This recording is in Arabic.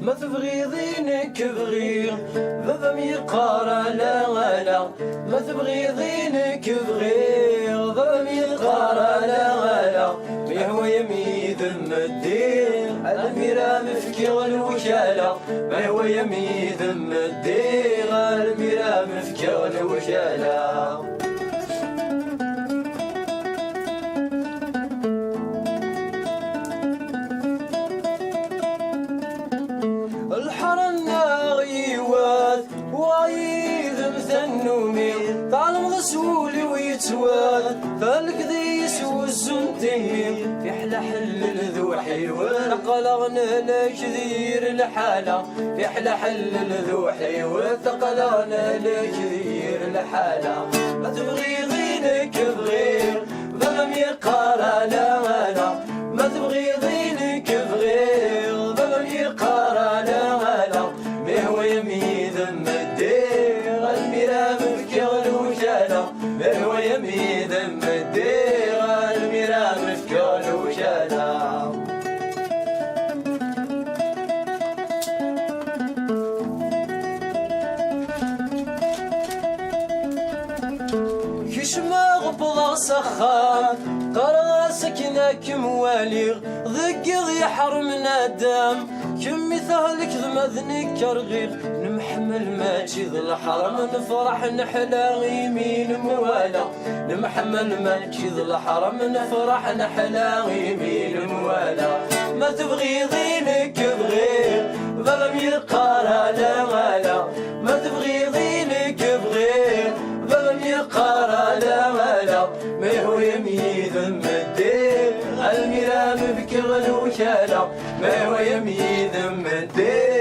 ما تبغي ذينك بغير بابا ميقار لا لا، ما تبغي ذينك بغير بابا ميقار لا لا، ما هو يميد الدير الميرا مفكي الوكالة، ما هو يميد الدير الميرا مفكي الوكالة. الحرنا غيوات وعيد مثنومي طالم غسولي ويتواد فالكديس والزنتين في حلا حل الذوحي وثقلغنا لك ذير الحالة، في حلا حل الذوحي وثقلغنا لك ذير الحالة. ما تبغي ذينك بغير بابا ميقار لا لا، ما تبغي ذينك بغير بابا ميقار لا لا، ما هو يميد الدير الميرا مفكي الوكالة، ما هو يميد الدير الميرا مفكي الوكالة. كش ما غبض سخان قرا سكنك مواليغ ذقض يحرمنا الدم كم مثالك ذمذنك كرغيغ نمحمل ماجد الحرم نفرح نحلى يمين موالا، نمحمل ماجد الحرم نفرح نحلى يمين موالا. ما تبغي ذينك بغير بابا ميقار لا لا، ما تبغي ذينك بغير بابا ميقار لا لا، ما هو يميد الدير الميرا مبكر الوكالة، ما هو يميد الدير